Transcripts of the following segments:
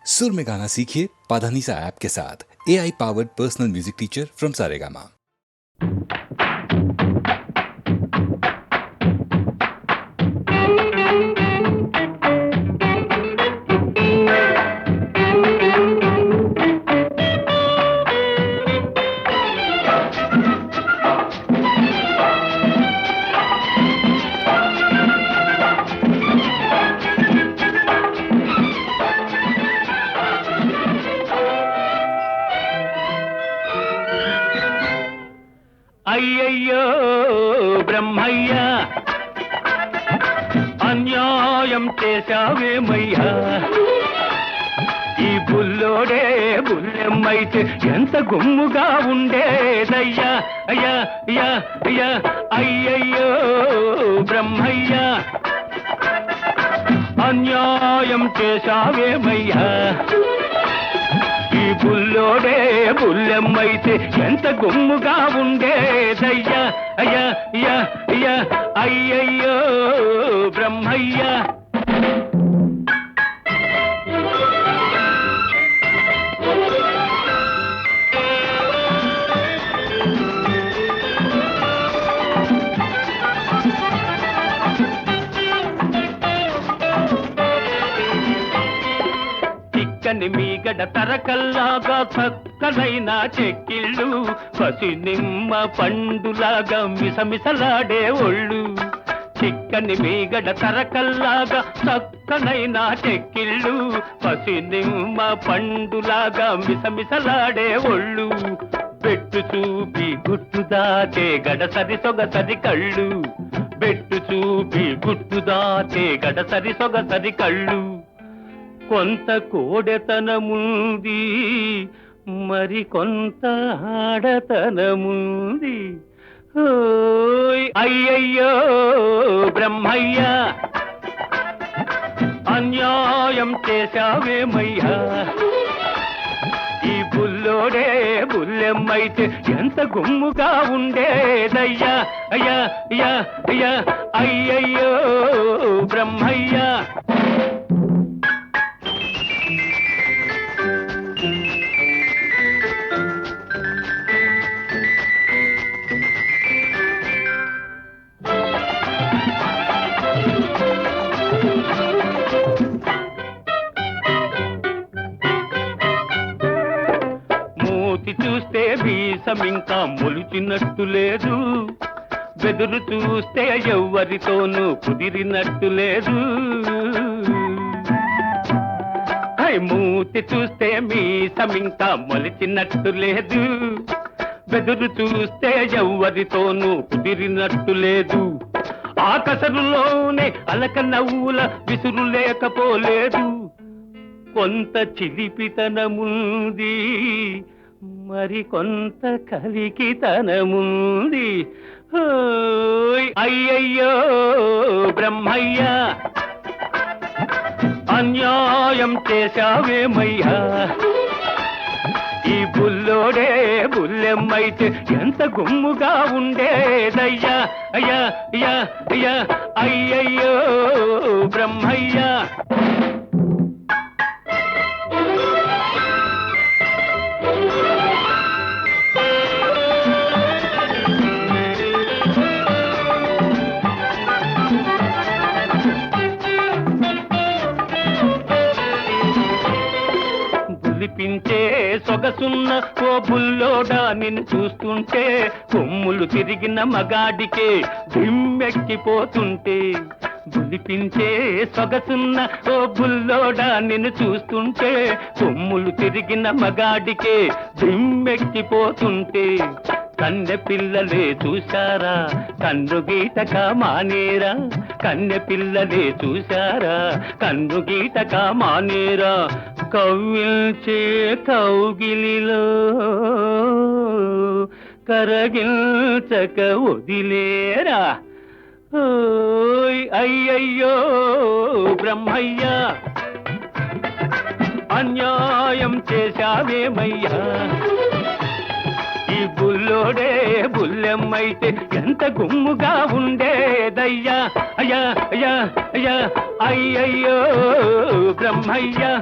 सुर में गाना सीखिए पाधानीसा ऐप के साथ। AI powered personal music teacher from Saregama. అయ్యయ్యో బ్రహ్మయ్యా, అన్యాయం చేశావేమయ్యా. ఈ బుల్లోడే బుల్లెమ్మైతే ఎంత గుమ్ముగా ఉండేదయ్యా. అయ్యా అయ్యా అయ్యా అయ్యయ్యో బ్రహ్మయ్యా, అన్యాయం చేశావేమయ్యా. ఈ బుల్లోడే బుల్లెమ్మైతే ఎంత గుమ్ముగా ఉండేదయ్యా. అయ్యా అయ్యా అయ్యా అయ్యయ్యో బ్రహ్మయ్యా. చిక్కని మీగడ తరకల్లాగా చక్కనైన చెక్కిళ్ళు, పసి నిమ్మ పండులాగా మిసమిసలాడే ఒళ్ళు. చిక్కని మీగడ తరకల్లాగా చక్కనైన చెక్కిళ్ళు, పసి నిమ్మ పండులాగా మిసమిసలాడే ఒళ్ళు. బెట్టు చూపి గుట్టు దాచే గడసరి సొగసరి కళ్ళు, బెట్టు చూపి గుట్టు దాచే గడసరి సొగసరి కళ్ళు. కొంత కోడెతనముంది, మరి కొంత ఆడతనముంది. అయ్యయ్యో బ్రహ్మయ్యా, అన్యాయం చేశావేమయ్యా. ఈ బుల్లోడే బుల్లెమ్మైతే ఎంత గుమ్ముగా ఉండేదయ్యా. అయ్యా అయ్యా అయ్యా అయ్యయ్యో బ్రహ్మయ్యా. మూతి చూస్తే వీసమింకా మొలిచినట్టు లేదు, బెదురు చూస్తే ఎవ్వరితోనూ కుదిరినట్టు లేదు. మూతి చూస్తే మీసమింకా మొలిచినట్టు లేదు, బెదురు చూస్తే ఎవ్వరితోనూ కుదిరినట్టు లేదు. ఆకసరులోనే అలక నవ్వుల విసురు లేకపోలేదు. కొంత చిలిపితనముంది, మరి కొంత కలికితనముంది. అయ్యయ్యో బ్రహ్మయ్యా, అన్యాయం చేశావేమయ్యా. ఈ బుల్లోడే బుల్లెమ్మైతే ఎంత గుమ్ముగా ఉండేదయ్యా. అయ్యా అయ్యా అయ్యా అయ్యయ్యో బ్రహ్మయ్యా. పించే సొగసున్న ఓ బుల్లోడా, నిన్ను చూస్తుంటే కొమ్ములు తిరిగిన మగాడికే దిమ్మెక్కిపోతుంటే. బులిపించే సొగసున్న ఓ బుల్లోడా, నిన్ను చూస్తుంటే కొమ్ములు తిరిగిన మగాడికే దిమ్మెక్కిపోతుంటే. కన్నె పిల్లలే చూశారా కన్ను గీటక మానేరా, కన్నె పిల్లలే చూశారా కన్ను గీటక మానేరా. కవ్విల్చే కౌగిలిలో కరగిల్చక వదిలేరా. అయ్యయ్యో బ్రహ్మయ్యా, అన్యాయం చేశావేమయ్యా. ఈ బుల్లోడే బుల్లెమ్మైతే ఎంత గుమ్ముగా ఉండేదయ్యా. అయ్యా అయ్యా అయ్యా అయ్యయ్యో బ్రహ్మయ్యా.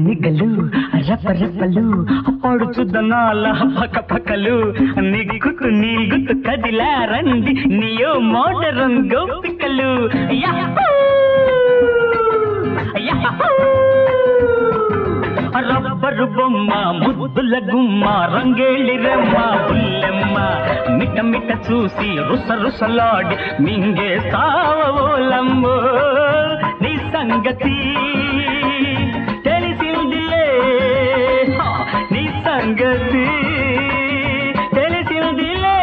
నిగలు రపరపలు పడుచుదనాల పక్క పక్కలు నిగ్గుతు నీగుతు కదిలా రండి నీయో మోడరన్ గోపికలు రబ్బరు బొమ్మ ముద్దుల గుమ్మ రంగేళి రెమ్మ బుల్లెమ్మ మిట మిట చూసి రుస రుసలాడి మింగే సావోలమ్మో నీ సంగతి తెలిసిందిలే నీ సంగతి తెలిసిందిలే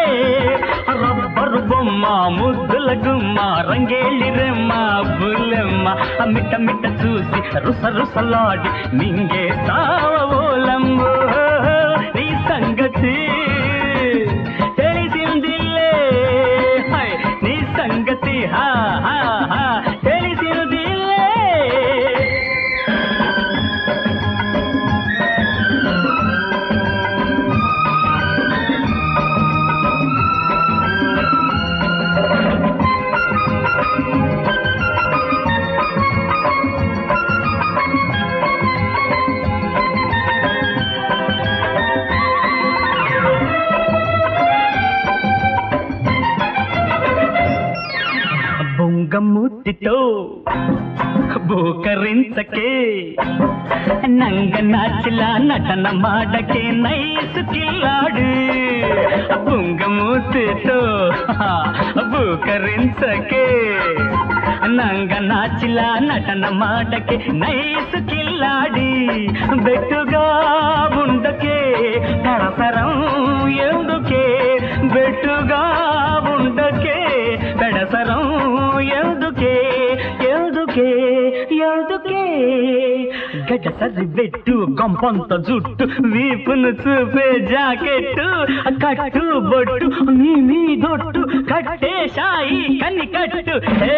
రబ్బరు బొమ్మ ముద్దుల గుమ్మ రంగేళి రెమ్మ బుల్లెమ్మ మిట మిట చూసి రుస రుసలాడి మింగే సావోలమ్మో నీ సంగతి తెలిసిందిలే నీ సంగతి బుట్టితో బూకరించకే నంగ నాచిలా నటన మాడకే నైసు కిల్లాడు బుంగమూతితో బూకరించకే నంగ నాచిలా నటన మాడకే నైసు కిల్లాడి బెట్టుగా ఉండకే పరసరం ఎందుకే బెట్టుగా ఉండకే పెడసరం ఎందుకే ఎందుకే ఎందుకే గడసరి బెట్టు గంపంత జుట్టు వీపును చూపే జాకెట్టు కట్టు బొట్టు నీ దొట్టు కట్టే షాయి కన్ని కట్టు ఏ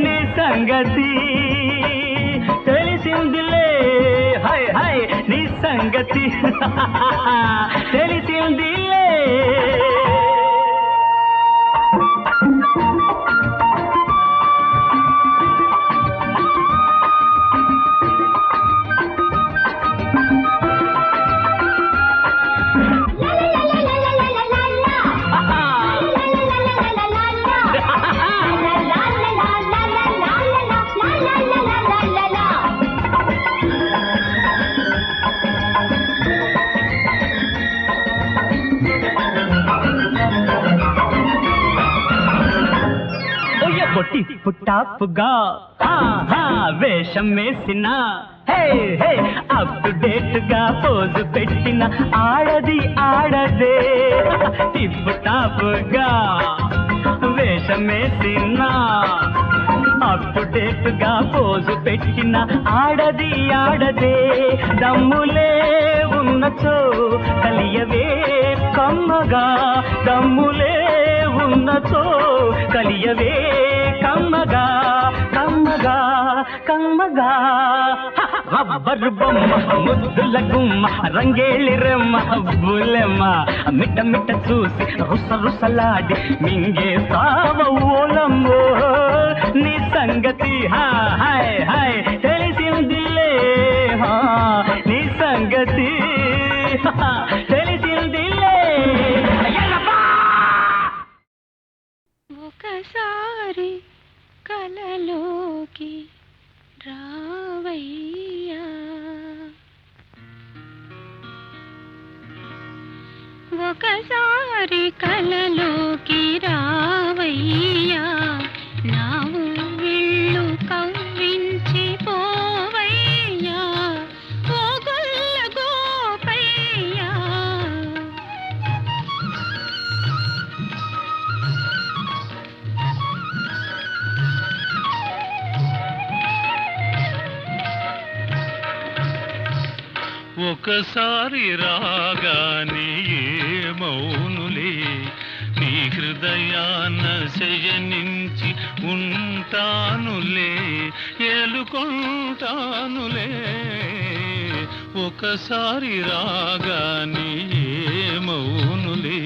నీ సంగతి తెలిసిందిలే హై హై నీ సంగతి తెలిసిందిలే పొట్టి పుట్టాపుగా వేషం వేసిన అప్ టు డేట్ గా పోజు పెట్టిన ఆడది ఆడదే టిప్పు టాపుగా వేషం వేసిన అప్ టు డేట్ గా పోజు పెట్టిన ఆడది ఆడదే దమ్ములే ఉన్నచో కలియవే కమ్మగా దమ్ములే ఉన్నచో కలియవే కమ్మగా కమ్మగా కమ్మగా రబ్బరు బొమ్మ ముద్దుల గుమ్మ రంగేళి రెమ్మ బులెమ్మ మిట్ట మిట్ట చూసి రుస రుసలాడి మింగే సావోలమ్మో నీ సంగతి హాయ్ హాయ్ తెలిసిందిలే నీ సంగతి తెలిసిందిలే ఒకసారి కలలోకి రావయ్యా ఒకసారి కలలోకి రావయ్యా నా ఊళ్ళు కవ్వించి పోవయ్యా ఓ గొల్ల గోపయ్యా ఒకసారి రాగానే ఏమౌనులే నీ హృదయాన శయనించి ఉంటానులే ఏలుకుంటానులే ఒకసారి రాగానే ఏమౌనులే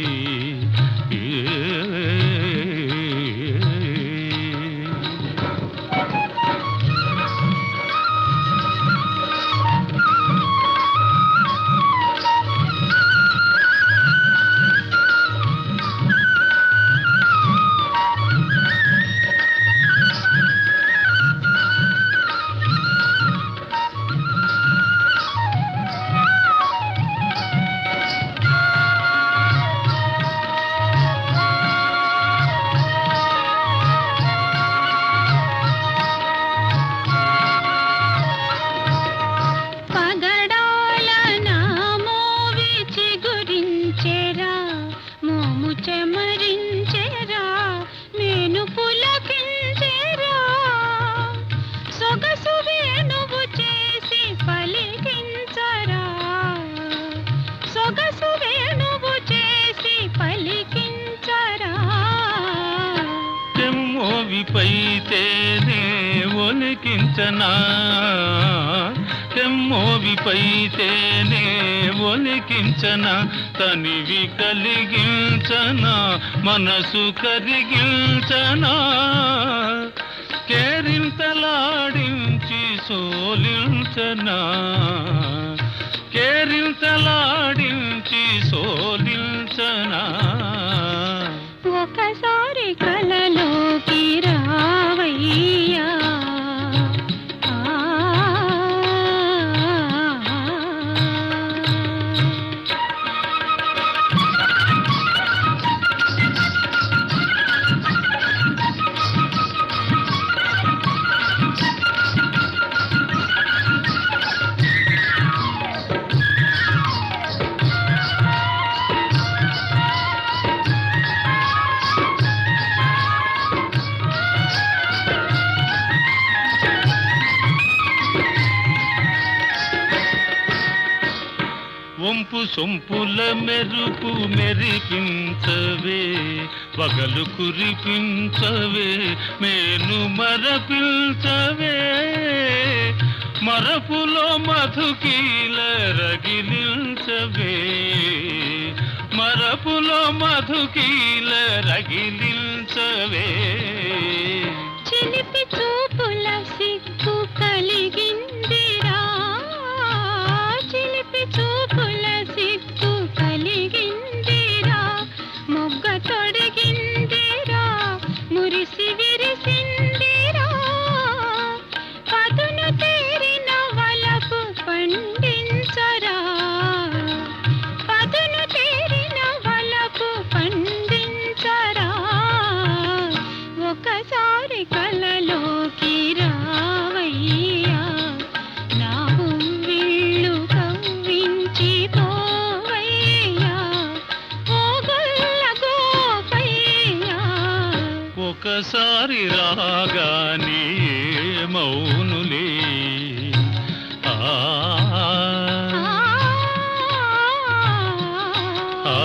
పైతేనే ఒలికించనా తెమ్మోవిపైతేనే ఒలికించనా తనివి కలిగించనా మనసు కరిగించనా కేరింతలాడించి సోలించనా కేరింతలాడించి సోలించనా ఒకసారి కలలోకి రావయ్యా సొంపుల మెరుపు మెరిపించవే, వగలు కురిపించవే, మేను మరపించవే, మరపులో మధుకీల రగిలించవే, మరపులో మధుకీల రగిలించవే. చిలిపి చూపుల సిగ్గు కలిగిందిరా, చిలిపి చూపుల సిగ్గు కలిగిందిరా, మొగ్గ తొడిగిందిరా, మురిసి విరిసిందిరా, పదును తేరిన వలపు పండించరా, పదును తేరిన వలపు పండించరా, ఒకసారి కలలోకి రావయ్యా, నా ఉవ్విళ్ళు కవ్వించి పోవయ్యా, ఓ గొల్ల గోపయ్యా. ఒకసారి రాగానే మౌనులే ఆ ఆ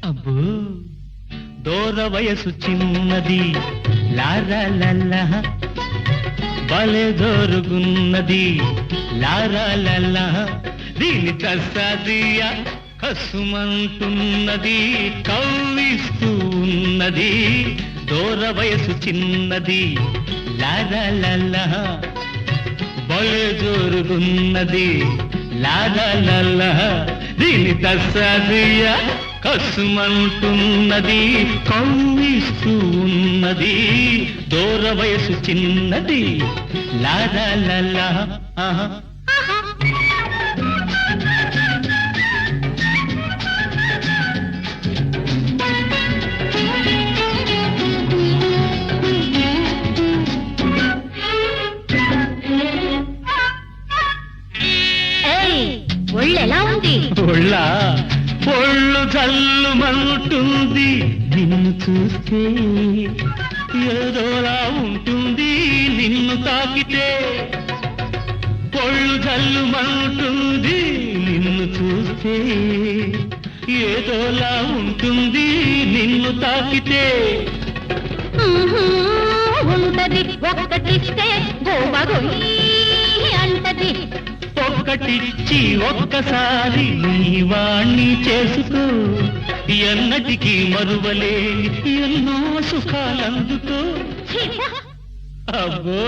అబ్బో దూర వయసు చిన్నది, లారాలల్లా భలే జోరుగున్నది, లారాలల్లా దీని తస్సాదియా కసుమంటున్నది, కవ్విస్తూ ఉన్నది. దూర వయసు చిన్నది, లారాలల్లా భలే జోరుగున్నది, లారాలల్లా దీని తస్సాదియా కసుమంటున్నది, కవ్విస్తూ ఉన్నది. దూర వయసు చిన్నది, లారాలల్లా ఆహా. ఒళ్ళెలా ఉంది? ఒళ్ళు జల్లుమంటుంది, నిన్ను చూస్తే ఏదోలా ఉంటుంది, నిన్ను తాకితే. ఒళ్ళు జల్లుమంటుంది, నిన్ను చూస్తే ఏదోలా ఉంటుంది, నిన్ను తాకితే. ఉంటది ఒక్కటిస్తే గోవగొయ్యి అంటది, ఒక్కటిచ్చి ఒక్కసారి నీ వాణ్ణి చేసుకో, ఎన్నటికీ మరువలే ఎన్నో సుఖాలందుకో. అబ్బో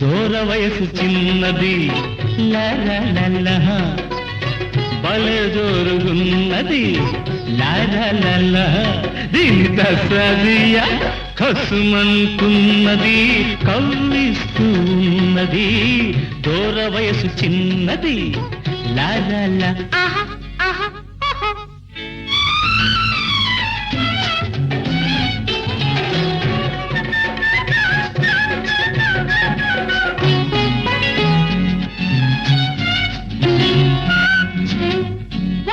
దూర వయసు చిన్నది, లారాలల్లా భలే జోరుగున్నది, లారాలల్లా దీని తస్సాదియా కసుమంటున్నది, కవ్విస్తూ ఉన్నది. దూర వయసు చిన్నది, లారాలా ఆహా ఆహా ఆహా.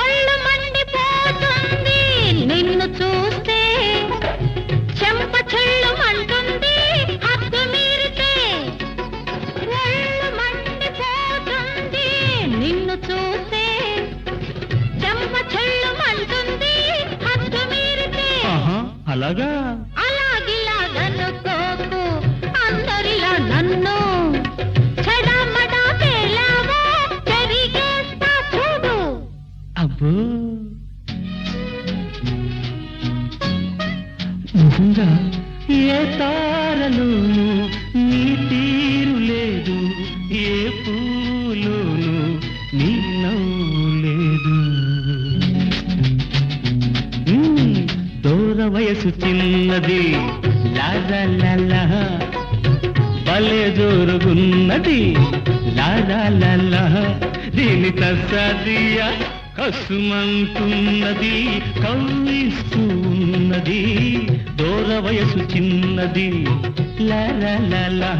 ఒళ్ళు మండిపోతుంది నిన్ను చూస్తే, చెంప చెల్లుమంటుంది హద్దు మీరితే. ఒళ్ళు మండిపోతుంది నిన్ను చూస్తే, చెంప చెల్లుమంటుంది హద్దు మీరితే. అలాగా అలాగిలాగనుకోకు, అందరిలా నన్ను చెడమడా పేలావో చెరిగేస్తా చూడు. అబ్బో నిజంగా ఏ తారలోనూ నీ తీరు లేదు, ఏ పూ వయసు చిన్నది లాలా లాలా భలే జోరుగున్నది లాలా లాలా దీని తస్సాదియ కసుమంటున్నది కవ్విస్తూ ఉన్నది దూర వయసు చిన్నది లాలా లాలా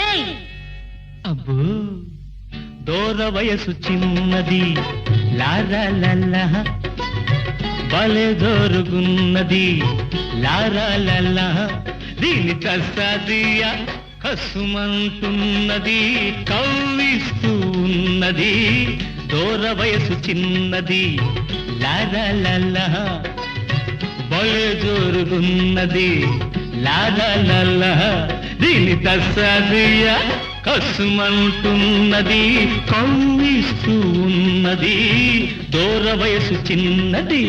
ఏయ్ అబ్బో దూర వయసు చిన్నది లాలా లాలా భలే జోరుగున్నది లాలా లాలా దీని తస్సాదియ కసుమంటున్నది కవ్విస్తూ ఉన్నది దూర వయసు చిన్నది లాలా లాలా భలే జోరుగున్నది లాలా లాలా దీని తస్సాదియ కసుమంటున్నది కవ్విస్తూ ఉన్నది దూర వయసు చిన్నది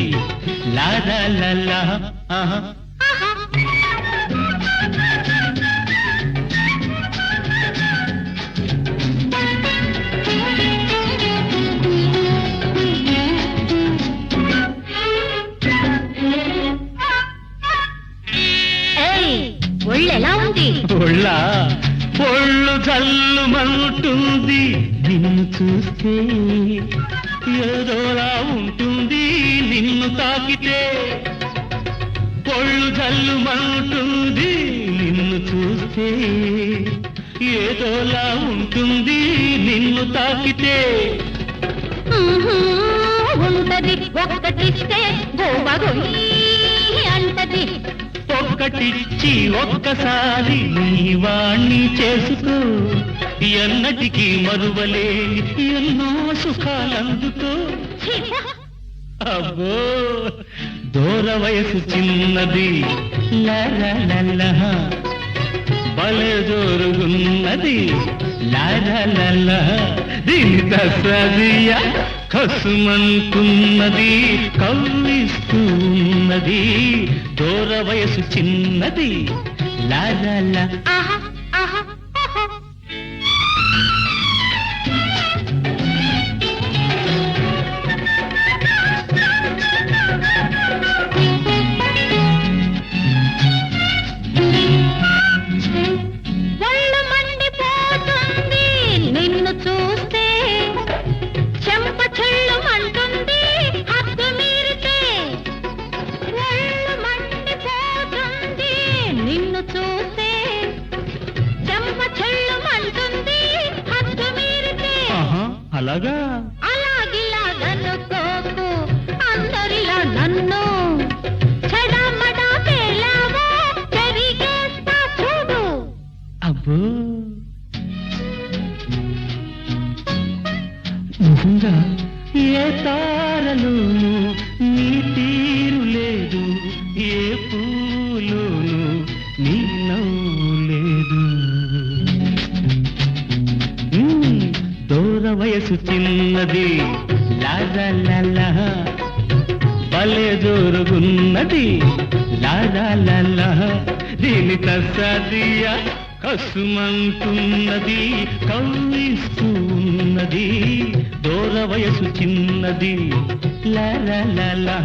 లాలా లాలా ఆహా ఏయ్ ఒళ్ళెలా ఉంది ఒళ్ళ ఒళ్ళు జల్లుమంటుంది నిన్ను చూస్తే ఏదోలా ఉంటుంది నిన్ను తాకితే ఒళ్ళు జల్లుమంటుంది నిన్ను చూస్తే ఏదోలా ఉంటుంది నిన్ను తాకితే ఉంటది ఒక్కటిస్తే గోబగొయ్యి అంటది ఒక్కటిచ్చి ఒక్కసారి నీ వాణ్ణి చేసుకో ఎన్నటికీ మరువలేని ఎన్నో సుఖాలందుకో అబ్బో దూర వయసు చిన్నది లాలా లాలా భలే జోరుగున్నది లాలా లాలా దీని తస్సాదియ కసుమంటున్నది కవ్విస్తూ ఉన్నది దూర వయసు చిన్నది లాలా లాలా ఆహా ఆహా ఆహా. ఒళ్ళు మండిపోతుంది నిన్ను చూస్తే చెంప చెళ్ళుమంటుంది హద్దు మీరితే ఒళ్ళు మండిపోతుంది నిన్ను చూస్తే చెంప చెళ్ళుమంటుంది హద్దు మీరితే ఆహా అలాగా అలాగిలాగనుకోకు అందరిలా నన్ను చెడమడా పేలావో పెరిగేస్తా చూడు అబ్బో నిజంగా ఏ తారలోను నీ తీరు లేదు ఏ పూలోను నీ నవ్వు లేదు దూర వయసు చిన్నది లాలా లాలా భలే జోరుగున్నది లాలా లాలా దీని తస్సాదియ కసుమంటున్నది కవ్విస్తూ ఉన్నది దూర వయసు చిన్నది లాలా లాలా